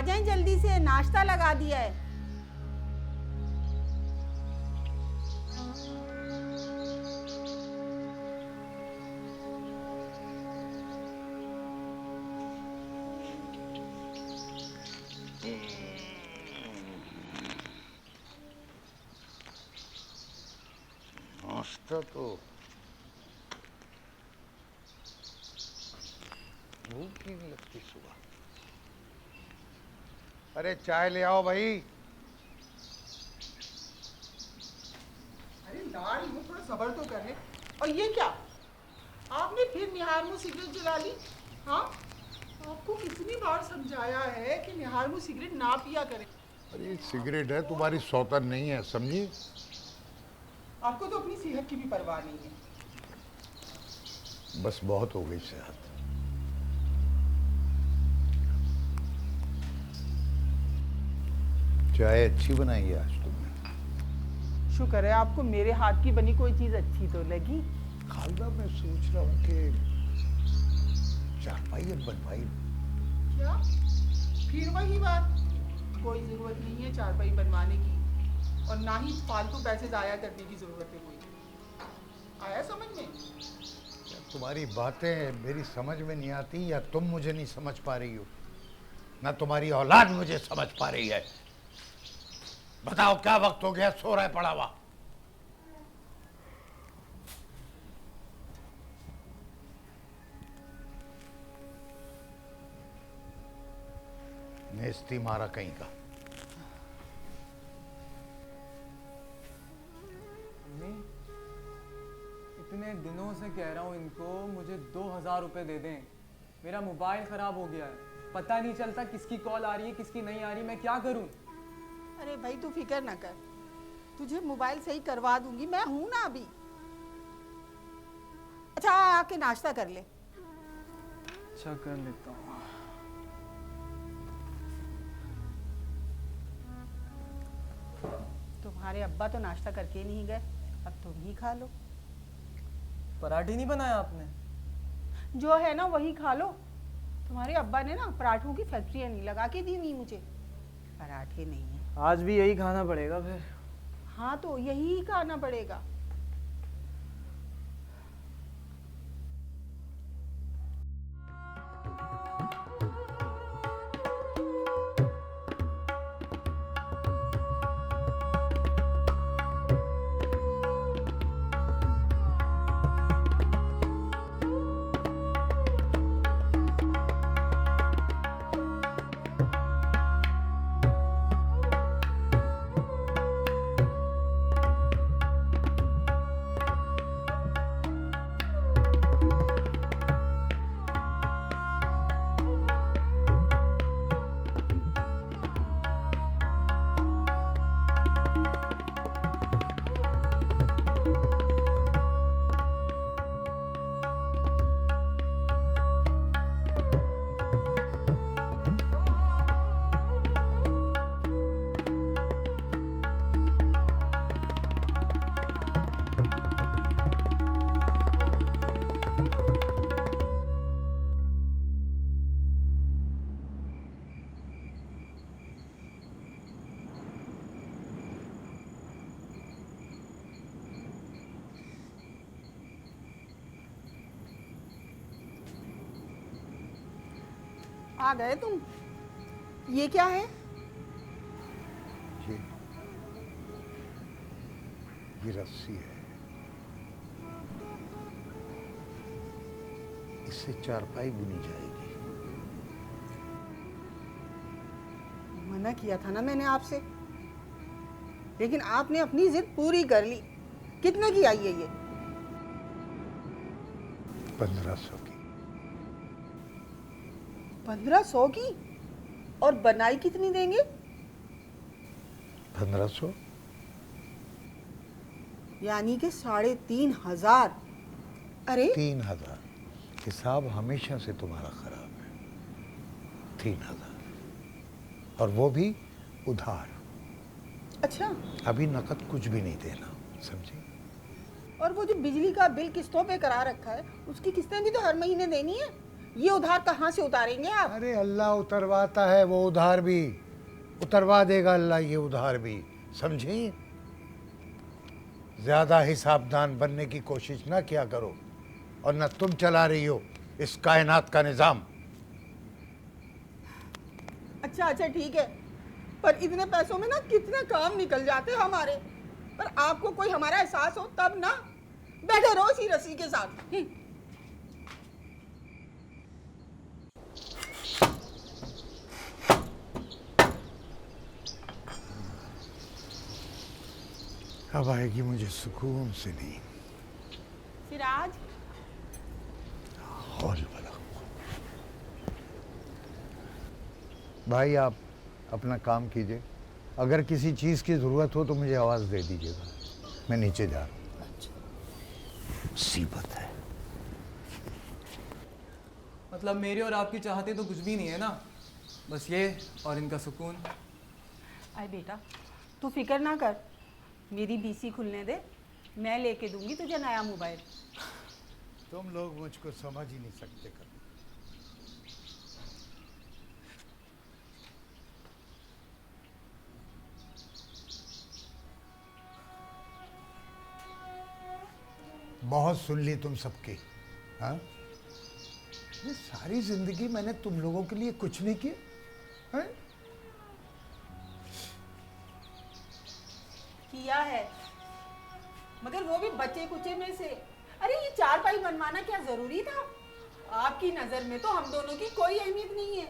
जाएं जल्दी से, नाश्ता लगा दिया है। नाश्ता तो भूख ही नहीं लगती सुबह। अरे चाय ले आओ भाई। अरे लाल, वो थोड़ा सब्र तो कर ले। और ये क्या, आपने फिर निहार मुंह सिगरेट जला ली? हाँ, आपको कितनी बार समझाया है कि निहार मुंह सिगरेट ना पिया करें। अरे सिगरेट है, तुम्हारी सौतन नहीं है, समझी? आपको तो अपनी सेहत की भी परवाह नहीं है। बस बहुत हो गई सेहत। चाय अच्छी बनाई है आज तुमने। शुक्र है आपको मेरे हाथ की बनी कोई चीज अच्छी तो लगी। खालदा, मैं सोच रहा हूँ कि चारपाई अब बनवाई। क्या फिर वही बात? कोई जरूरत नहीं है चारपाई बनवाने की, और ना ही फालतू पैसे जाया करने की जरूरत है कोई। आया समझ में? तुम्हारी बातें मेरी समझ में नहीं आती, या तुम मुझे नहीं समझ पा रही हो, ना तुम्हारी औलाद मुझे समझ पा रही है। बताओ क्या वक्त हो गया, सो रहा है पड़ा हुआ? नेस्ती मारा कहीं का। इतने दिनों से कह रहा हूँ इनको मुझे 2000 रुपये दे दें। मेरा मोबाइल ख़राब हो गया है, पता नहीं चलता किसकी कॉल आ रही है किसकी नहीं आ रही, मैं क्या करूँ? अरे भाई तू फिक्र ना कर, तुझे मोबाइल सही करवा दूंगी, मैं हूं ना अभी। अच्छा आके नाश्ता कर ले। अच्छा कर लेता हूँ। तुम्हारे अब्बा तो नाश्ता करके नहीं गए, अब तुम ही खा लो। पराठे नहीं बनाया आपने? जो है ना वही खा लो। तुम्हारे अब्बा ने ना पराठों की फैक्ट्री नहीं लगा के दी हुई मुझे, पराठे नहीं है। आज भी यही खाना पड़ेगा फिर? हाँ तो यही खाना पड़ेगा। आ गए तुम? ये क्या है? ये ये रस्सी है, इससे चारपाई बुनी जाएगी। मना किया था ना मैंने आपसे, लेकिन आपने अपनी जिद पूरी कर ली। कितने की आई है ये? 1500 की। 1500 की? और बनाई कितनी देंगे? 1500। यानी कि 3500। अरे 3000। हिसाब हमेशा से तुम्हारा खराब है। 3000, और वो भी उधार। अच्छा, अभी नकद कुछ भी नहीं देना, समझी? और वो जो बिजली का बिल किस्तों पे करा रखा है, उसकी किस्तें भी तो हर महीने देनी है। ये उधार कहाँ से उतारेंगे आप? अरे अल्लाह उतरवाता है, वो उधार भी उतरवा देगा अल्लाह, ये उधार भी, समझी? ज्यादा हिसाबदान बनने की कोशिश ना किया करो, और ना तुम चला रही हो इस कायनात का निजाम। अच्छा अच्छा ठीक है, पर इतने पैसों में ना कितने काम निकल जाते हैं हमारे। पर आपको कोई हमारा एहसास हो तब ना, बैठे रहो इसी रस्सी के साथ। अब आएगी मुझे सुकून से नींद। सिराज, हौल वाला। भाई आप अपना काम कीजिए, अगर किसी चीज़ की ज़रूरत हो तो मुझे आवाज़ दे दीजिएगा, मैं नीचे जा रहा हूँ। अच्छा, मुसीबत है। मतलब मेरी और आपकी चाहते तो कुछ भी नहीं है ना, बस ये और इनका सुकून। अरे बेटा तू फिक्र ना कर, मेरी बीसी खुलने दे, मैं लेके दूंगी तुझे नया मोबाइल। तुम लोग मुझको समझ ही नहीं सकते कभी। बहुत सुन ली तुम सबकी, हाँ? ये सारी जिंदगी मैंने तुम लोगों के लिए कुछ नहीं किया, हैं? किया है, मगर वो भी बच्चे कुचे में से। अरे ये चारपाई बनवाना क्या जरूरी था? आपकी नजर में तो हम दोनों की कोई अहमियत नहीं है।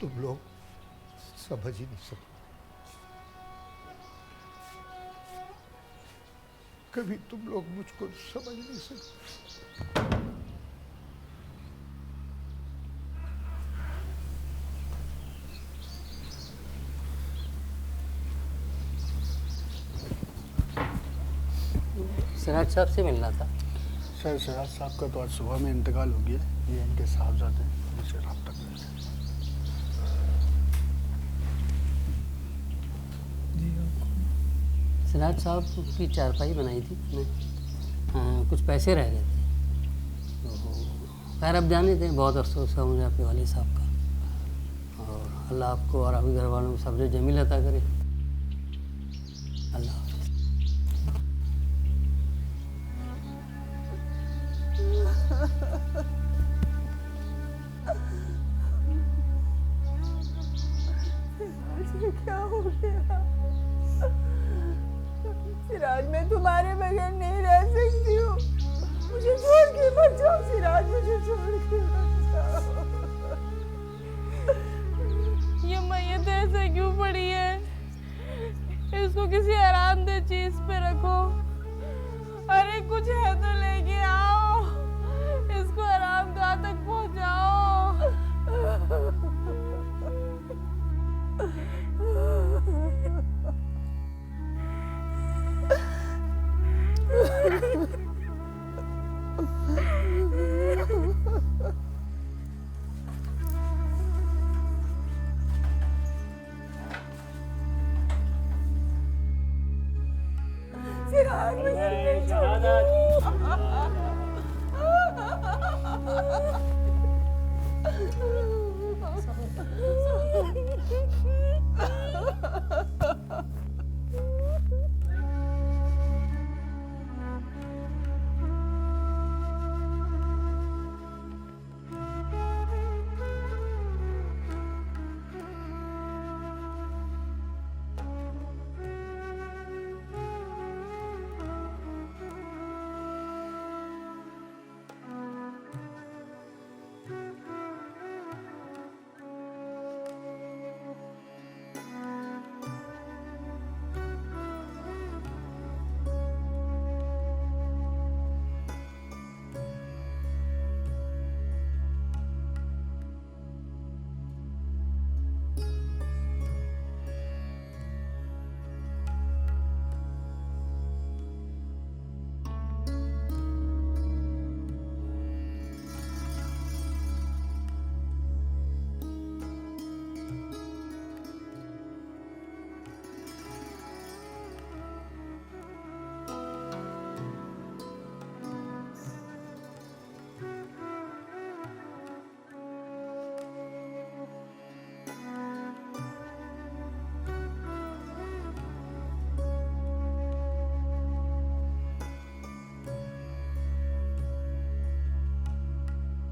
तुम लोग समझ ही नहीं सकते, कभी तुम लोग मुझको समझ नहीं सकते। सिराज साहब से मिलना था। सर सिराज साहब का तो आज सुबह में इंतकाल हो गया, ये इनके साहबजादे हैं, उनसे रब्ता करें। सिराज साहब की चारपाई बनाई थी मैंने, हाँ, कुछ पैसे रह गए थे तो खैर अब जाने दें, बहुत अफसोस है मुझे आपके वाले साहब का, और अल्लाह आपको और आपके घर वालों को सब्र जमील अता करे। अल्लाह हाफ़िज़। क्या हो गया सिराज? मैं तुम्हारे बगैर नहीं रह सकती हूँ, मुझे छोड़ के मत जाओ सिराज, मुझे छोड़ के मत जाओ। ये मैयत ऐसे क्यों पड़ी है? इसको किसी आरामदेह चीज पे रखो। अरे कुछ है तो लेके आओ, इसको आरामगाह तक पहुंचाओ। सिराज मुझे नहीं छोड़ो।